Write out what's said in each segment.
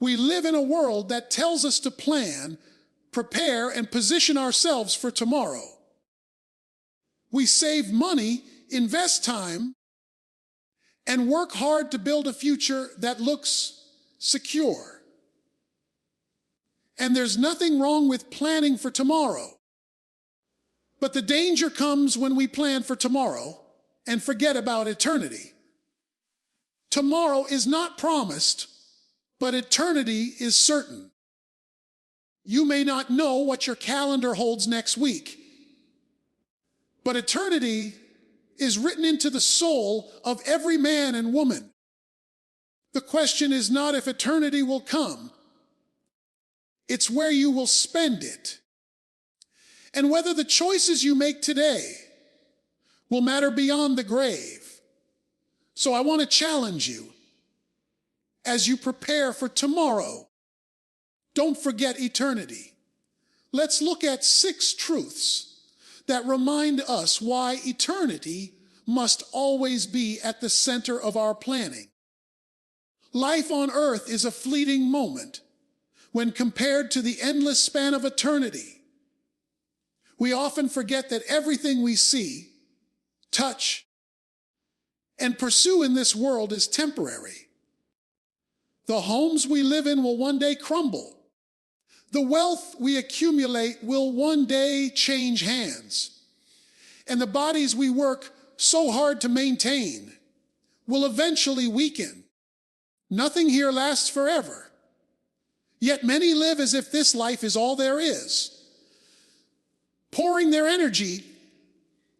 We live in a world that tells us to plan, prepare, and position ourselves for tomorrow. We save money, invest time, and work hard to build a future that looks secure. And there's nothing wrong with planning for tomorrow. But the danger comes when we plan for tomorrow and forget about eternity. Tomorrow is not promised, but eternity is certain. You may not know what your calendar holds next week, but eternity is written into the soul of every man and woman. The question is not if eternity will come, it's where you will spend it, and whether the choices you make today will matter beyond the grave. So I want to challenge you as you prepare for tomorrow. Don't forget eternity. Let's look at 6 truths that remind us why eternity must always be at the center of our planning. Life on earth is a fleeting moment when compared to the endless span of eternity. We often forget that everything we see, touch, and pursue in this world is temporary. The homes we live in will one day crumble. The wealth we accumulate will one day change hands. And the bodies we work so hard to maintain will eventually weaken. Nothing here lasts forever. Yet many live as if this life is all there is, pouring their energy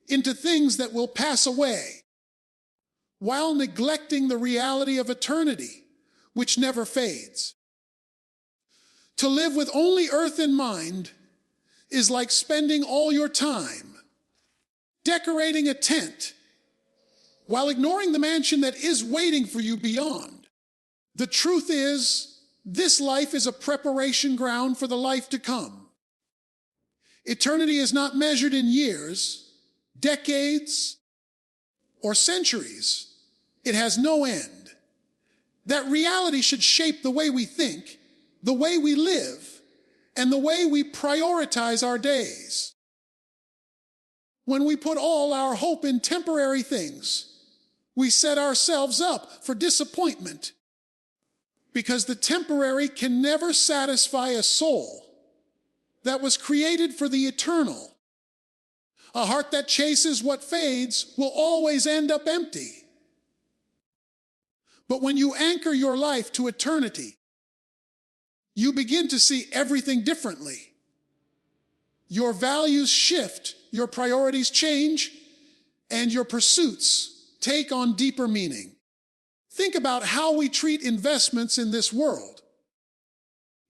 into things that will pass away, while neglecting the reality of eternity, which never fades. To live with only earth in mind is like spending all your time decorating a tent while ignoring the mansion that is waiting for you beyond. The truth is, this life is a preparation ground for the life to come. Eternity is not measured in years, decades, or centuries. It has no end. That reality should shape the way we think, the way we live, and the way we prioritize our days. When we put all our hope in temporary things, we set ourselves up for disappointment, because the temporary can never satisfy a soul that was created for the eternal. A heart that chases what fades will always end up empty. But when you anchor your life to eternity, you begin to see everything differently. Your values shift, your priorities change, and your pursuits take on deeper meaning. Think about how we treat investments in this world.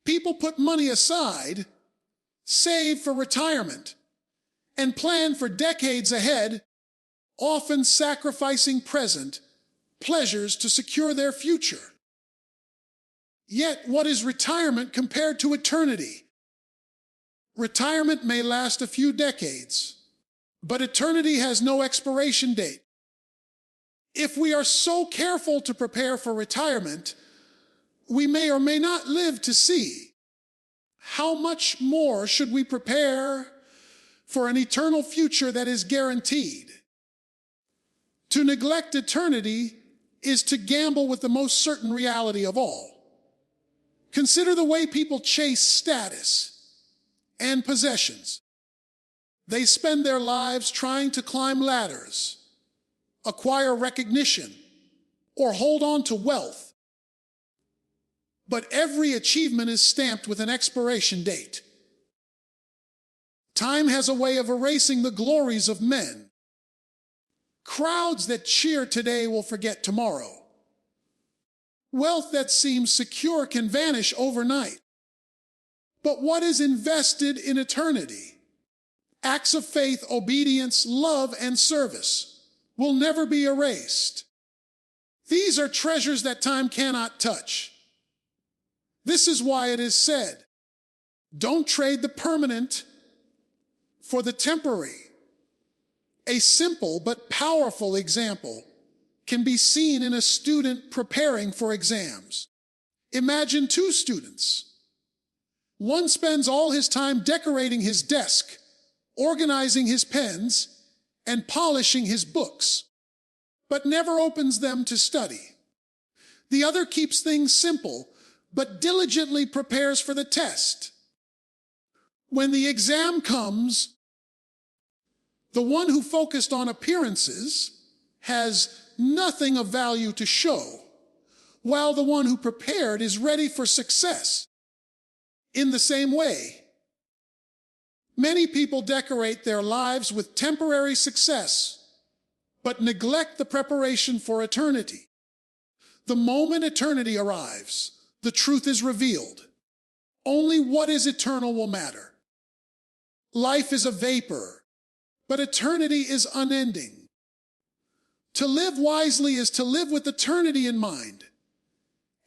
People put money aside, save for retirement, and plan for decades ahead, often sacrificing present pleasures to secure their future. Yet, what is retirement compared to eternity? Retirement may last a few decades, but eternity has no expiration date. If we are so careful to prepare for retirement, we may or may not live to see. How much more should we prepare for an eternal future that is guaranteed? To neglect eternity is to gamble with the most certain reality of all. Consider the way people chase status and possessions. They spend their lives trying to climb ladders, acquire recognition, or hold on to wealth. But every achievement is stamped with an expiration date. Time has a way of erasing the glories of men. Crowds that cheer today will forget tomorrow. Wealth that seems secure can vanish overnight. But what is invested in eternity? Acts of faith, obedience, love, and service will never be erased. These are treasures that time cannot touch. This is why it is said, don't trade the permanent for the temporary. A simple but powerful example can be seen in a student preparing for exams. Imagine two students. One spends all his time decorating his desk, organizing his pens, and polishing his books, but never opens them to study. The other keeps things simple, but diligently prepares for the test. When the exam comes, the one who focused on appearances has nothing of value to show, while the one who prepared is ready for success. In the same way, many people decorate their lives with temporary success, but neglect the preparation for eternity. The moment eternity arrives, the truth is revealed. Only what is eternal will matter. Life is a vapor, but eternity is unending. To live wisely is to live with eternity in mind.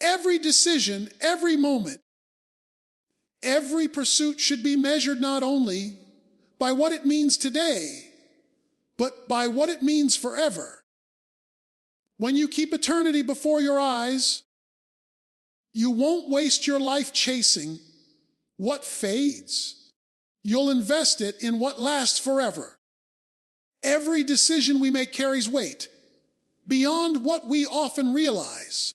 Every decision, every moment, every pursuit should be measured not only by what it means today, but by what it means forever. When you keep eternity before your eyes, you won't waste your life chasing what fades. You'll invest it in what lasts forever. Every decision we make carries weight beyond what we often realize.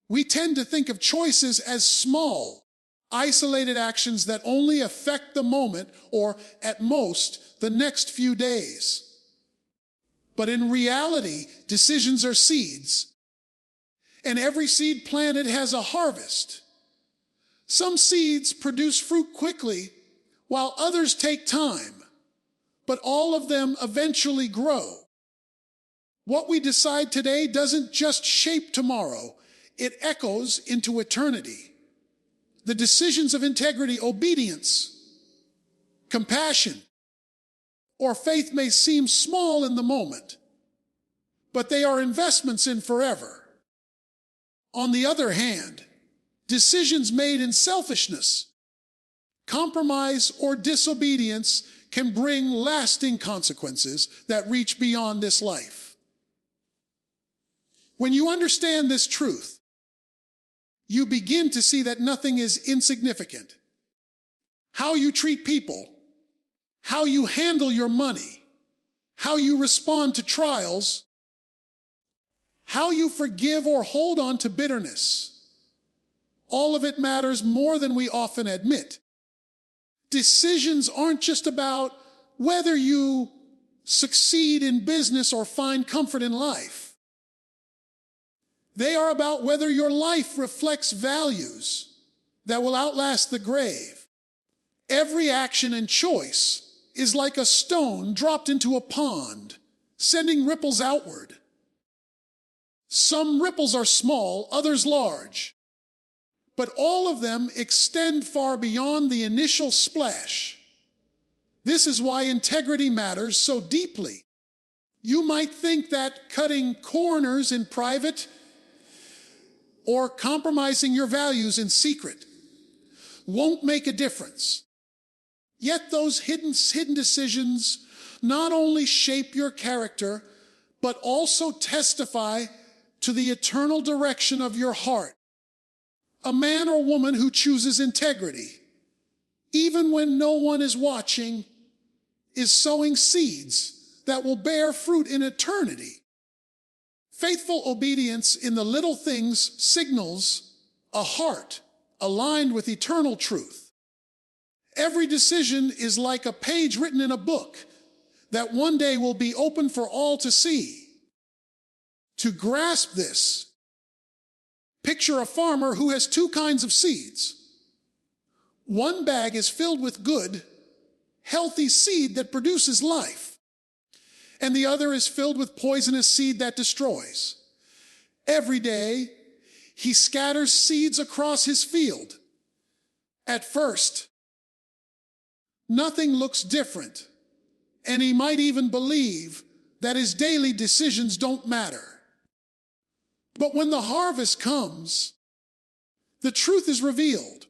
We tend to think of choices as small, isolated actions that only affect the moment or, at most, the next few days. But in reality, decisions are seeds, and every seed planted has a harvest. Some seeds produce fruit quickly, while others take time, but all of them eventually grow. What we decide today doesn't just shape tomorrow, it echoes into eternity. The decisions of integrity, obedience, compassion, or faith may seem small in the moment, but they are investments in forever. On the other hand, decisions made in selfishness, compromise, or disobedience can bring lasting consequences that reach beyond this life. When you understand this truth, you begin to see that nothing is insignificant. How you treat people, how you handle your money, how you respond to trials, how you forgive or hold on to bitterness, all of it matters more than we often admit. Decisions aren't just about whether you succeed in business or find comfort in life. They are about whether your life reflects values that will outlast the grave. Every action and choice is like a stone dropped into a pond, sending ripples outward. Some ripples are small, others large, but all of them extend far beyond the initial splash. This is why integrity matters so deeply. You might think that cutting corners in private or compromising your values in secret won't make a difference. Yet those hidden decisions not only shape your character, but also testify to the eternal direction of your heart. A man or woman who chooses integrity, even when no one is watching, is sowing seeds that will bear fruit in eternity. Faithful obedience in the little things signals a heart aligned with eternal truth. Every decision is like a page written in a book that one day will be open for all to see. To grasp this, picture a farmer who has two kinds of seeds. One bag is filled with good, healthy seed that produces life, and the other is filled with poisonous seed that destroys. Every day, he scatters seeds across his field. At first, nothing looks different, and he might even believe that his daily decisions don't matter. But when the harvest comes, the truth is revealed.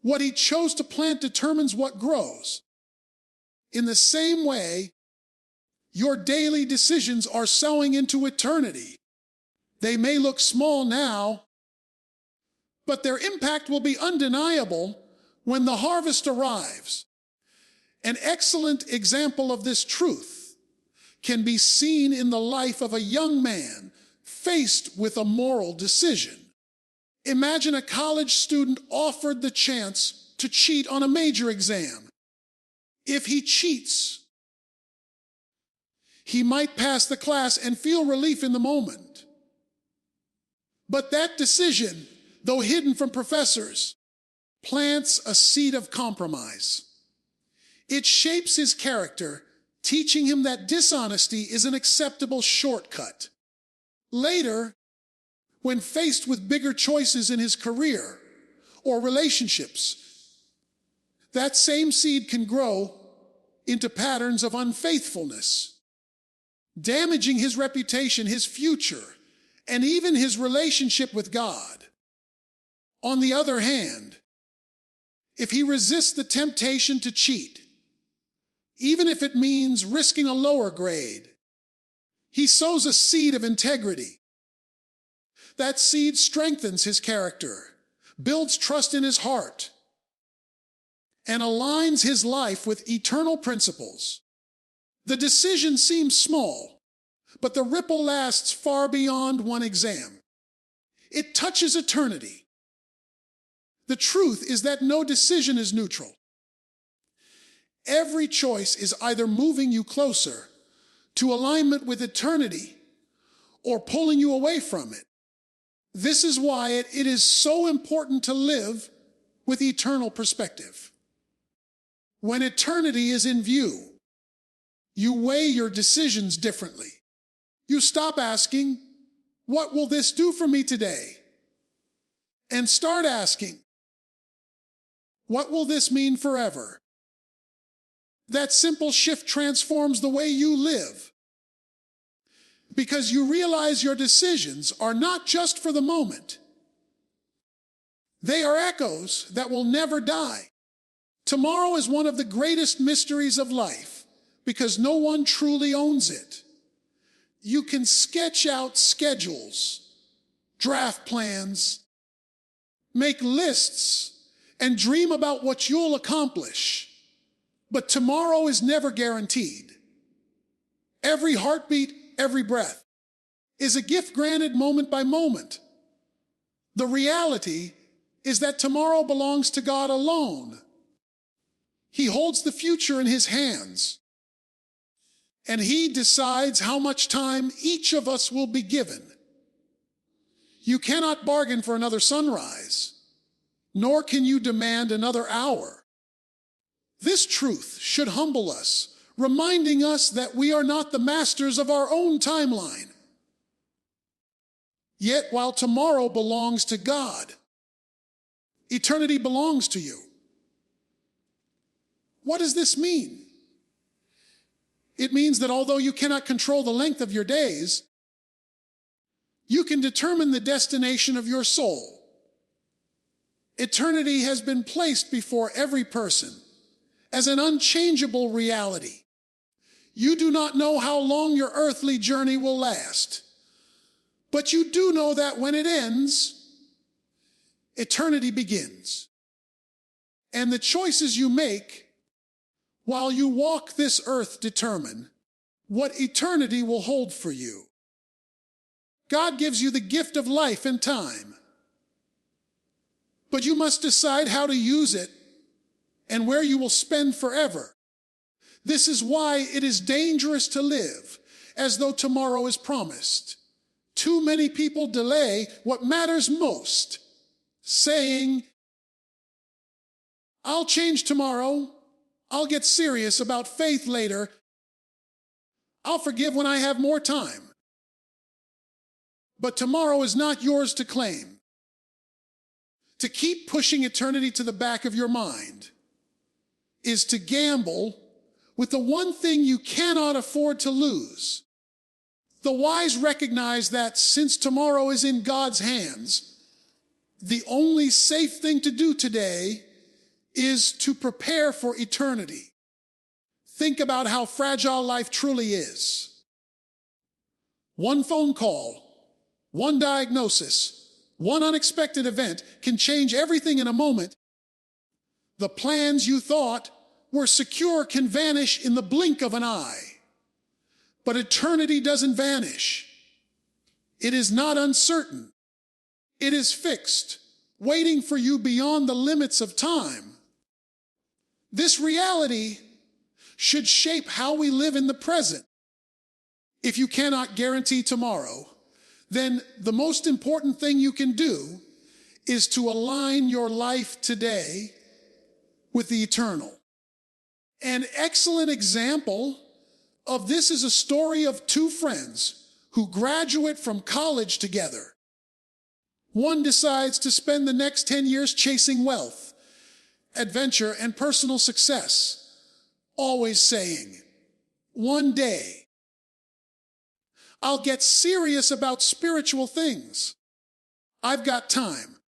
What he chose to plant determines what grows. In the same way, your daily decisions are sowing into eternity. They may look small now, but their impact will be undeniable when the harvest arrives. An excellent example of this truth can be seen in the life of a young man faced with a moral decision. Imagine a college student offered the chance to cheat on a major exam. If he cheats, he might pass the class and feel relief in the moment. But that decision, though hidden from professors, plants a seed of compromise. It shapes his character, teaching him that dishonesty is an acceptable shortcut. Later, when faced with bigger choices in his career or relationships, that same seed can grow into patterns of unfaithfulness, damaging his reputation, his future, and even his relationship with God. On the other hand, if he resists the temptation to cheat, even if it means risking a lower grade, he sows a seed of integrity. That seed strengthens his character, builds trust in his heart, and aligns his life with eternal principles. The decision seems small, but the ripple lasts far beyond one exam. It touches eternity. The truth is that no decision is neutral. Every choice is either moving you closer to alignment with eternity or pulling you away from it. This is why it is so important to live with eternal perspective. When eternity is in view, you weigh your decisions differently. You stop asking, "What will this do for me today?" and start asking, "What will this mean forever?" That simple shift transforms the way you live, because you realize your decisions are not just for the moment. They are echoes that will never die. Tomorrow is one of the greatest mysteries of life because no one truly owns it. You can sketch out schedules, draft plans, make lists, and dream about what you'll accomplish. But tomorrow is never guaranteed. Every heartbeat, every breath is a gift granted moment by moment. The reality is that tomorrow belongs to God alone. He holds the future in his hands, and he decides how much time each of us will be given. You cannot bargain for another sunrise, nor can you demand another hour. This truth should humble us, reminding us that we are not the masters of our own timeline. Yet, while tomorrow belongs to God, eternity belongs to you. What does this mean? It means that although you cannot control the length of your days, you can determine the destination of your soul. Eternity has been placed before every person as an unchangeable reality. You do not know how long your earthly journey will last, but you do know that when it ends, eternity begins. And the choices you make while you walk this earth determine what eternity will hold for you. God gives you the gift of life and time, but you must decide how to use it and where you will spend forever. This is why it is dangerous to live as though tomorrow is promised. Too many people delay what matters most, saying, "I'll change tomorrow. I'll get serious about faith later. I'll forgive when I have more time." But tomorrow is not yours to claim. To keep pushing eternity to the back of your mind is to gamble with the one thing you cannot afford to lose. The wise recognize that since tomorrow is in God's hands, the only safe thing to do today is to prepare for eternity. Think about how fragile life truly is. One phone call, one diagnosis, One unexpected event can change everything in a moment. The plans you thought were secure can vanish in the blink of an eye. But eternity doesn't vanish. It is not uncertain. It is fixed, waiting for you beyond the limits of time. This reality should shape how we live in the present. If you cannot guarantee tomorrow, then the most important thing you can do is to align your life today with the eternal. An excellent example of this is a story of two friends who graduate from college together. One decides to spend the next 10 years chasing wealth, adventure, and personal success, always saying, "One day, I'll get serious about spiritual things. I've got time."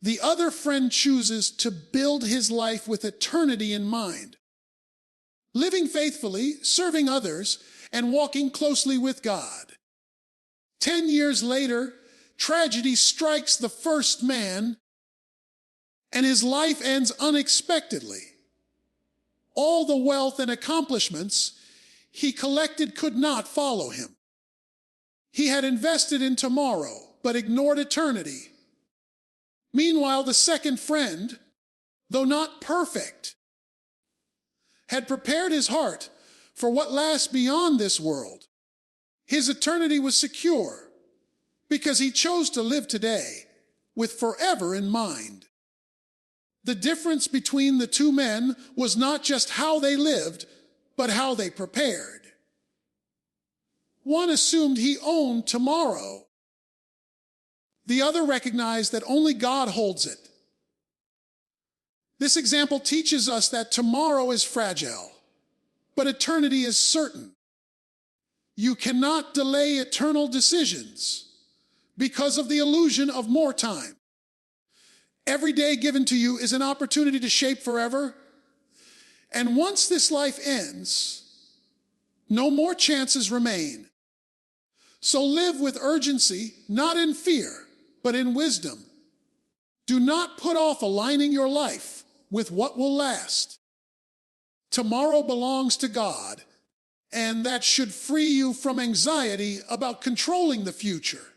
The other friend chooses to build his life with eternity in mind, living faithfully, serving others, and walking closely with God. 10 years later, tragedy strikes the first man, and his life ends unexpectedly. All the wealth and accomplishments he collected could not follow him. He had invested in tomorrow, but ignored eternity. Meanwhile, the second friend, though not perfect, had prepared his heart for what lasts beyond this world. His eternity was secure because he chose to live today with forever in mind. The difference between the two men was not just how they lived, but how they prepared. One assumed he owned tomorrow. The other recognized that only God holds it. This example teaches us that tomorrow is fragile, but eternity is certain. You cannot delay eternal decisions because of the illusion of more time. Every day given to you is an opportunity to shape forever. And once this life ends, no more chances remain. So live with urgency, not in fear, but in wisdom. Do not put off aligning your life with what will last. Tomorrow belongs to God, and that should free you from anxiety about controlling the future.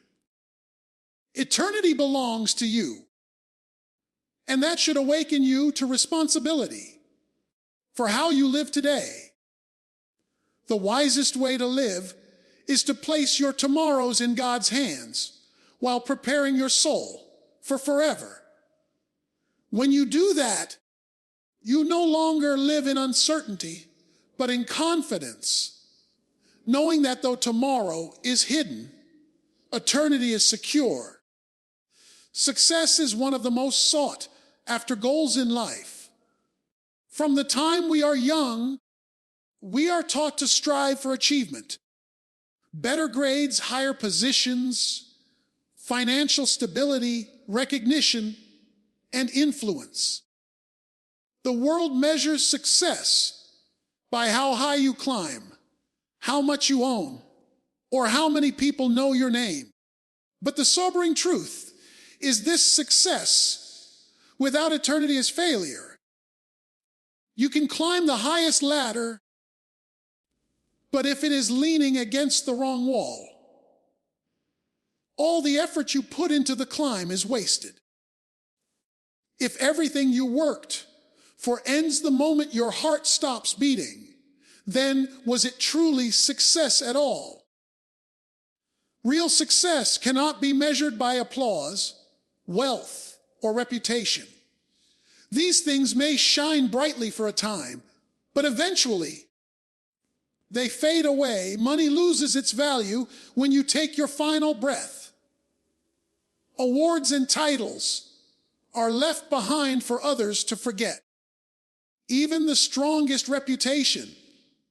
Eternity belongs to you, and that should awaken you to responsibility for how you live today. The wisest way to live is to place your tomorrows in God's hands while preparing your soul for forever. When you do that, you no longer live in uncertainty, but in confidence, knowing that though tomorrow is hidden, eternity is secure. Success is one of the most sought after goals in life. From the time we are young, we are taught to strive for achievement. Better grades, higher positions, financial stability, recognition, and influence. The world measures success by how high you climb, how much you own, or how many people know your name. But the sobering truth is this: success without eternity is failure. You can climb the highest ladder, but if it is leaning against the wrong wall, all the effort you put into the climb is wasted. If everything you worked for ends the moment your heart stops beating, then was it truly success at all? Real success cannot be measured by applause, wealth, or reputation. These things may shine brightly for a time, but eventually they fade away. Money loses its value when you take your final breath. Awards and titles are left behind for others to forget. Even the strongest reputation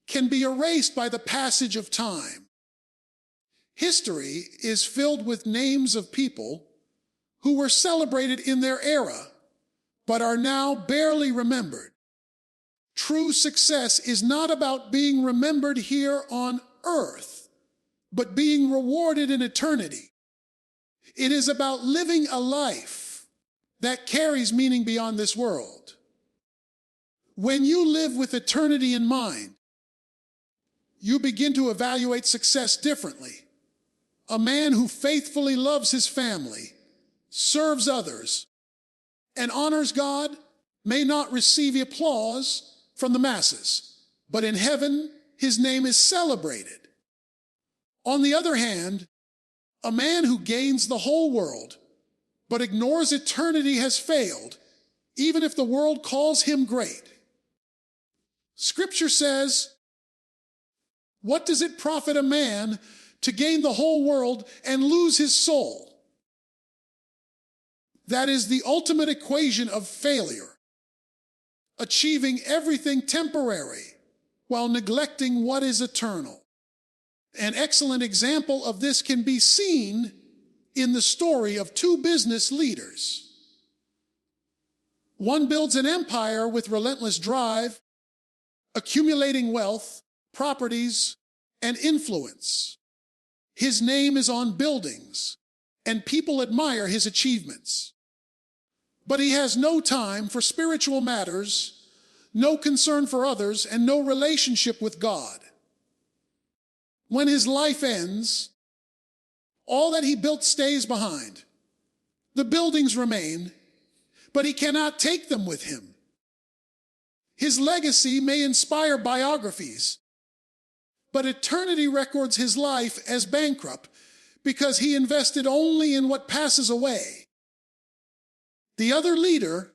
can be erased by the passage of time. History is filled with names of people who were celebrated in their era, but are now barely remembered. True success is not about being remembered here on earth, but being rewarded in eternity. It is about living a life that carries meaning beyond this world. When you live with eternity in mind, you begin to evaluate success differently. A man who faithfully loves his family, serves others, and honors God may not receive applause from the masses, but in heaven, his name is celebrated. On the other hand, a man who gains the whole world, but ignores eternity has failed, even if the world calls him great. Scripture says, "What does it profit a man to gain the whole world and lose his soul?" That is the ultimate equation of failure. Achieving everything temporary while neglecting what is eternal. An excellent example of this can be seen in the story of two business leaders. One builds an empire with relentless drive, accumulating wealth, properties, and influence. His name is on buildings, and people admire his achievements. But he has no time for spiritual matters, no concern for others, and no relationship with God. When his life ends, all that he built stays behind. The buildings remain, but he cannot take them with him. His legacy may inspire biographies, but eternity records his life as bankrupt because he invested only in what passes away. The other leader,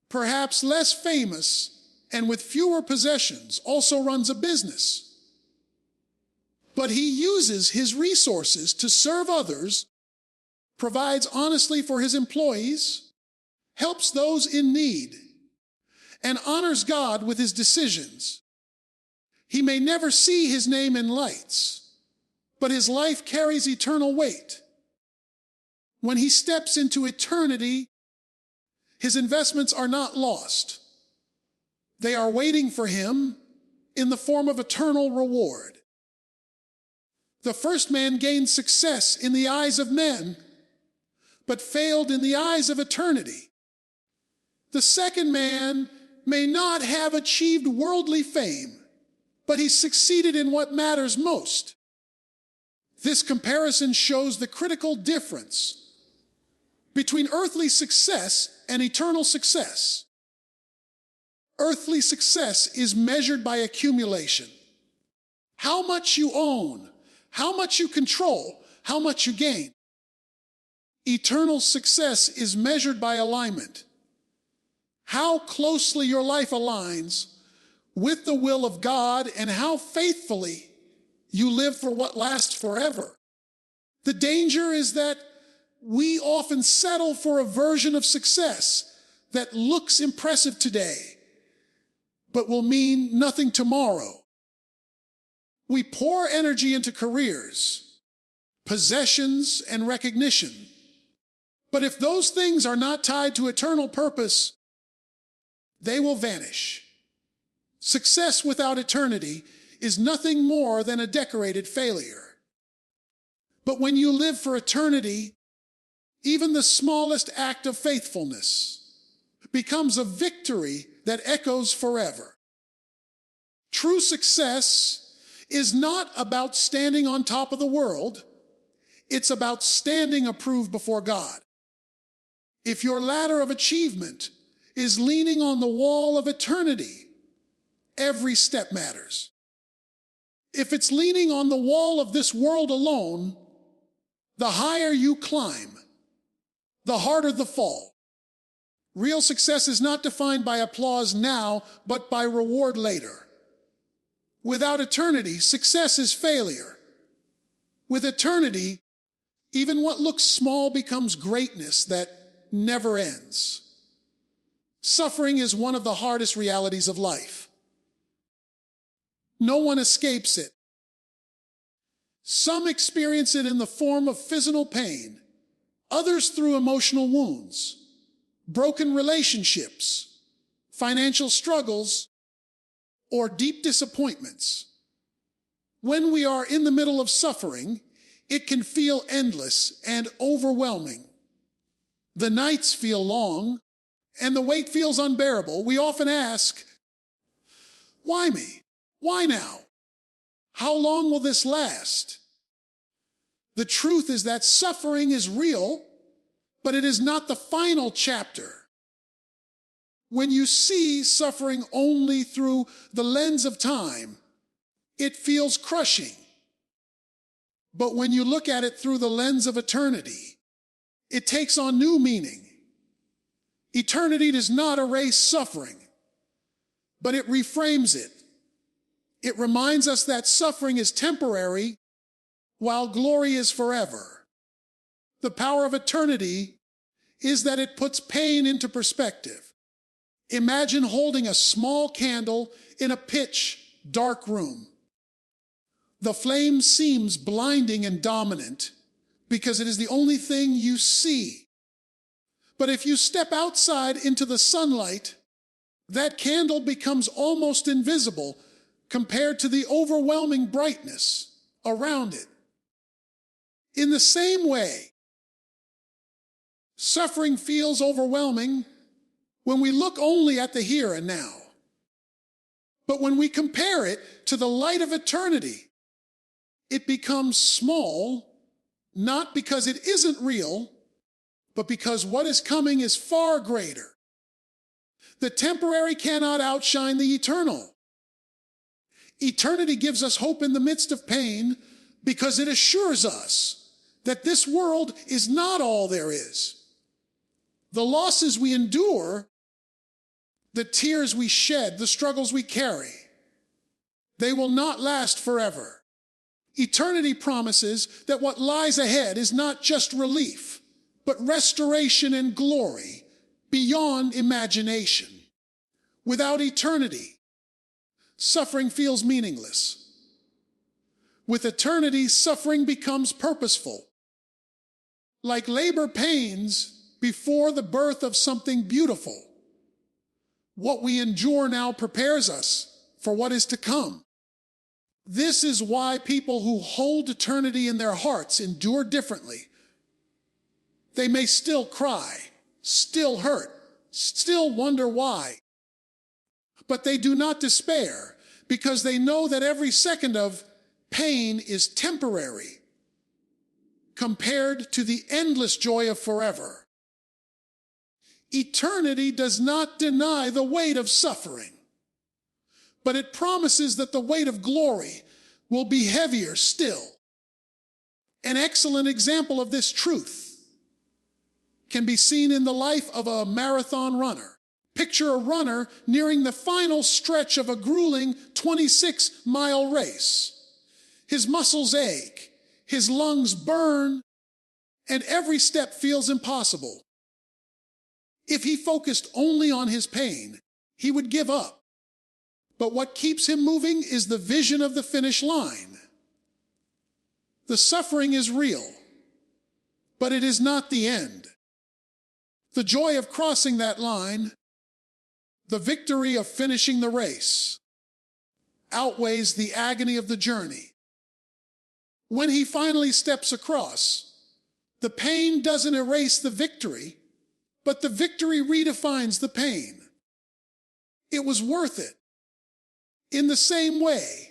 perhaps less famous and with fewer possessions, also runs a business. But he uses his resources to serve others, provides honestly for his employees, helps those in need, and honors God with his decisions. He may never see his name in lights, but his life carries eternal weight. When he steps into eternity, his investments are not lost. They are waiting for him in the form of eternal reward. The first man gained success in the eyes of men, but failed in the eyes of eternity. The second man may not have achieved worldly fame, but he succeeded in what matters most. This comparison shows the critical difference between earthly success and eternal success. Earthly success is measured by accumulation. How much you own, how much you control, how much you gain. Eternal success is measured by alignment. How closely your life aligns with the will of God and how faithfully you live for what lasts forever. The danger is that we often settle for a version of success that looks impressive today, but will mean nothing tomorrow. We pour energy into careers, possessions, and recognition. But if those things are not tied to eternal purpose, they will vanish. Success without eternity is nothing more than a decorated failure. But when you live for eternity, even the smallest act of faithfulness becomes a victory that echoes forever. True success is not about standing on top of the world. It's about standing approved before God. If your ladder of achievement is leaning on the wall of eternity, every step matters. If it's leaning on the wall of this world alone, the higher you climb, the harder the fall. Real success is not defined by applause now, but by reward later. Without eternity, success is failure. With eternity, even what looks small becomes greatness that never ends. Suffering is one of the hardest realities of life. No one escapes it. Some experience it in the form of physical pain, others through emotional wounds, broken relationships, financial struggles, or deep disappointments. When we are in the middle of suffering, It can feel endless and overwhelming. The nights feel long, and the weight feels unbearable. We often ask, why me? Why now? How long will this last? The truth is that suffering is real, but it is not the final chapter. When you see suffering only through the lens of time, it feels crushing. But when you look at it through the lens of eternity, it takes on new meaning. Eternity does not erase suffering, but it reframes it. It reminds us that suffering is temporary, while glory is forever. The power of eternity is that it puts pain into perspective. Imagine holding a small candle in a pitch dark room. The flame seems blinding and dominant because it is the only thing you see. But if you step outside into the sunlight, that candle becomes almost invisible compared to the overwhelming brightness around it. In the same way, suffering feels overwhelming when we look only at the here and now. But when we compare it to the light of eternity, it becomes small, not because it isn't real, but because what is coming is far greater. The temporary cannot outshine the eternal. Eternity gives us hope in the midst of pain because it assures us that this world is not all there is. The losses we endure, the tears we shed, the struggles we carry, they will not last forever. Eternity promises that what lies ahead is not just relief, but restoration and glory beyond imagination. Without eternity, suffering feels meaningless. With eternity, suffering becomes purposeful. Like labor pains before the birth of something beautiful, what we endure now prepares us for what is to come. This is why people who hold eternity in their hearts endure differently. They may still cry, still hurt, still wonder why. But they do not despair because they know that every second of pain is temporary compared to the endless joy of forever. Eternity does not deny the weight of suffering, but it promises that the weight of glory will be heavier still. An excellent example of this truth can be seen in the life of a marathon runner. Picture a runner nearing the final stretch of a grueling 26-mile race. His muscles ache, his lungs burn, and every step feels impossible. If he focused only on his pain, he would give up. But what keeps him moving is the vision of the finish line. The suffering is real, but it is not the end. The joy of crossing that line, the victory of finishing the race, outweighs the agony of the journey. When he finally steps across, the pain doesn't erase the victory, but the victory redefines the pain. It was worth it. In the same way,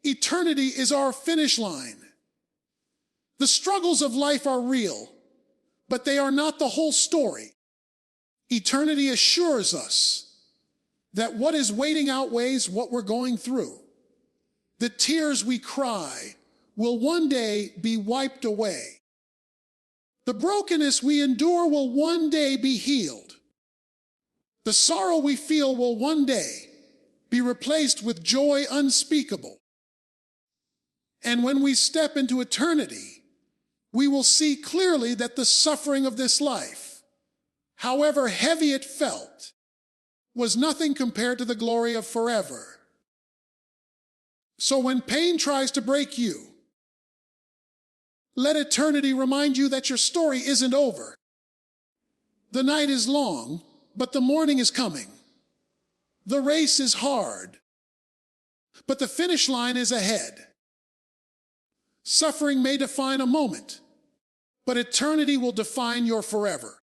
eternity is our finish line. The struggles of life are real, but they are not the whole story. Eternity assures us that what is waiting outweighs what we're going through. The tears we cry will one day be wiped away. The brokenness we endure will one day be healed. The sorrow we feel will one day be replaced with joy unspeakable. And when we step into eternity, we will see clearly that the suffering of this life, however heavy it felt, was nothing compared to the glory of forever. So when pain tries to break you, let eternity remind you that your story isn't over. The night is long, but the morning is coming. The race is hard, but the finish line is ahead. Suffering may define a moment, but eternity will define your forever.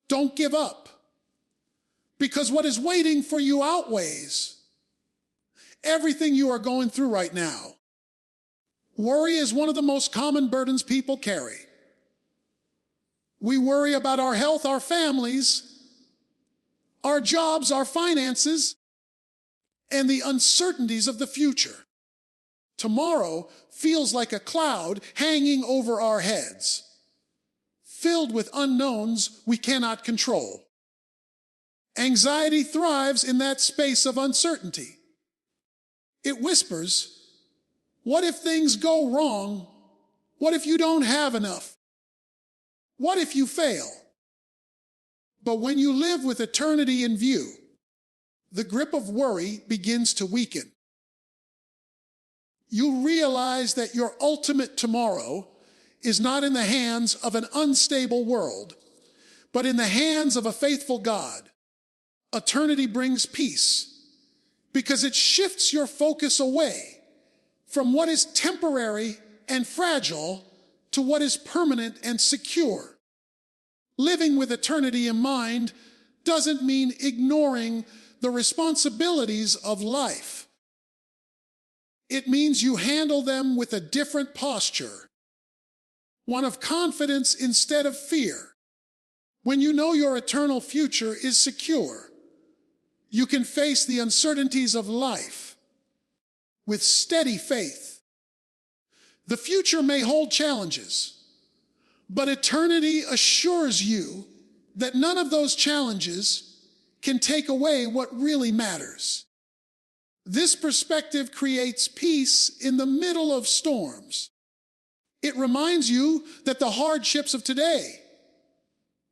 Don't give up, because what is waiting for you outweighs everything you are going through right now. Worry is one of the most common burdens people carry. We worry about our health, our families, our jobs, our finances, and the uncertainties of the future. Tomorrow feels like a cloud hanging over our heads, filled with unknowns we cannot control. Anxiety thrives in that space of uncertainty. It whispers, what if things go wrong? What if you don't have enough? What if you fail? But when you live with eternity in view, the grip of worry begins to weaken. You realize that your ultimate tomorrow is not in the hands of an unstable world, but in the hands of a faithful God. Eternity brings peace because it shifts your focus away from what is temporary and fragile to what is permanent and secure. Living with eternity in mind doesn't mean ignoring the responsibilities of life. It means you handle them with a different posture, one of confidence instead of fear. When you know your eternal future is secure, you can face the uncertainties of life with steady faith. The future may hold challenges, but eternity assures you that none of those challenges can take away what really matters. This perspective creates peace in the middle of storms. It reminds you that the hardships of today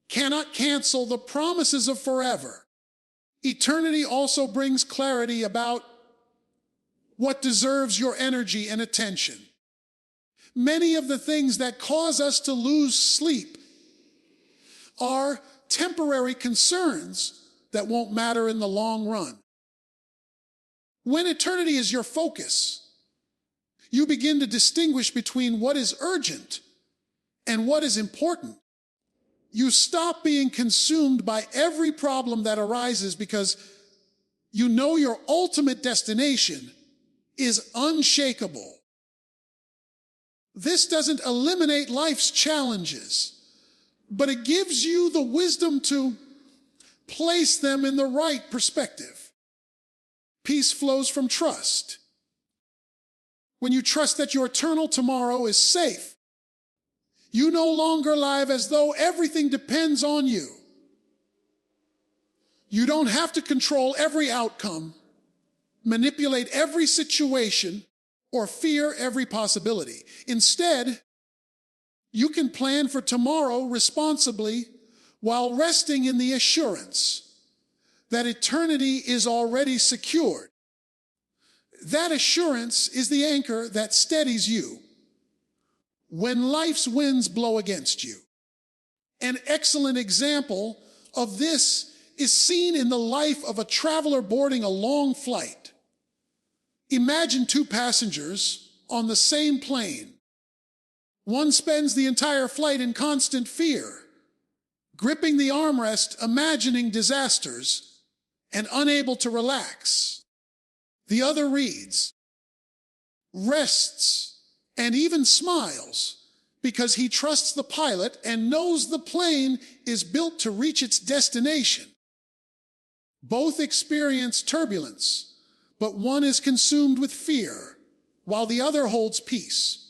cannot cancel the promises of forever. Eternity also brings clarity about what deserves your energy and attention. Many of the things that cause us to lose sleep are temporary concerns that won't matter in the long run. When eternity is your focus, you begin to distinguish between what is urgent and what is important. You stop being consumed by every problem that arises because you know your ultimate destination is unshakable. This doesn't eliminate life's challenges, but it gives you the wisdom to place them in the right perspective. Peace flows from trust. When you trust that your eternal tomorrow is safe, you no longer live as though everything depends on you. You don't have to control every outcome, manipulate every situation, or fear every possibility. Instead, you can plan for tomorrow responsibly while resting in the assurance that eternity is already secured. That assurance is the anchor that steadies you when life's winds blow against you. An excellent example of this is seen in the life of a traveler boarding a long flight. Imagine two passengers on the same plane. One spends the entire flight in constant fear, gripping the armrest, imagining disasters, and unable to relax. The other reads, rests, and even smiles because he trusts the pilot and knows the plane is built to reach its destination. Both experience turbulence, but one is consumed with fear while the other holds peace.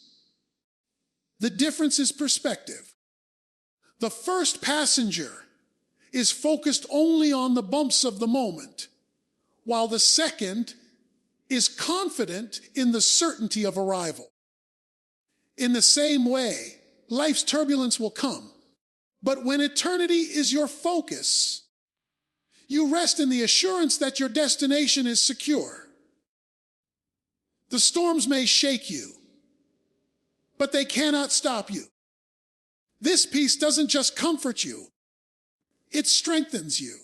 The difference is perspective. The first passenger is focused only on the bumps of the moment, while the second is confident in the certainty of arrival. In the same way, life's turbulence will come, but when eternity is your focus, you rest in the assurance that your destination is secure. The storms may shake you, but they cannot stop you. This peace doesn't just comfort you, it strengthens you.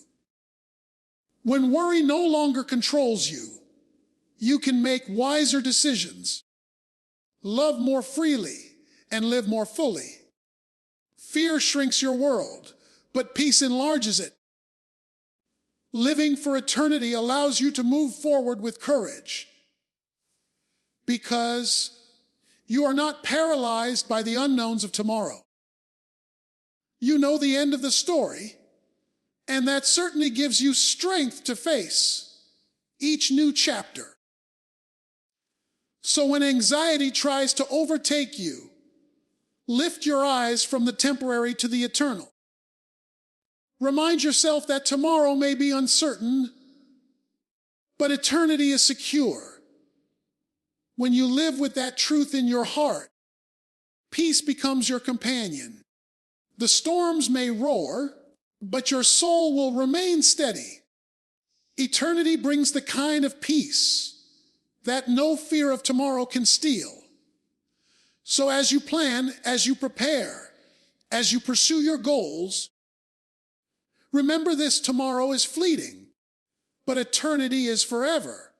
When worry no longer controls you, you can make wiser decisions, love more freely, and live more fully. Fear shrinks your world, but peace enlarges it. Living for eternity allows you to move forward with courage because you are not paralyzed by the unknowns of tomorrow. You know the end of the story, and that certainly gives you strength to face each new chapter. So when anxiety tries to overtake you, lift your eyes from the temporary to the eternal. Remind yourself that tomorrow may be uncertain, but eternity is secure. When you live with that truth in your heart, peace becomes your companion. The storms may roar, but your soul will remain steady. Eternity brings the kind of peace that no fear of tomorrow can steal. So as you plan, as you prepare, as you pursue your goals, remember this: tomorrow is fleeting, but eternity is forever.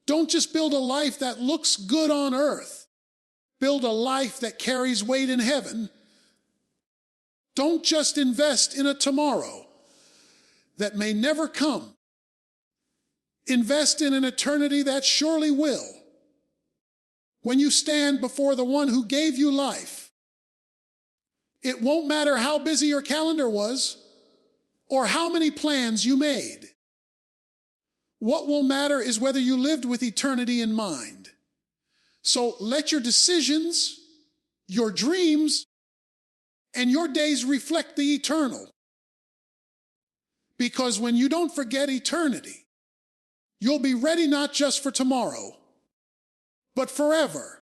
Don't just build a life that looks good on earth. Build a life that carries weight in heaven. Don't just invest in a tomorrow that may never come. Invest in an eternity that surely will. When you stand before the one who gave you life, it won't matter how busy your calendar was or how many plans you made. What will matter is whether you lived with eternity in mind. So let your decisions, your dreams, and your days reflect the eternal. Because when you don't forget eternity, you'll be ready not just for tomorrow, but forever.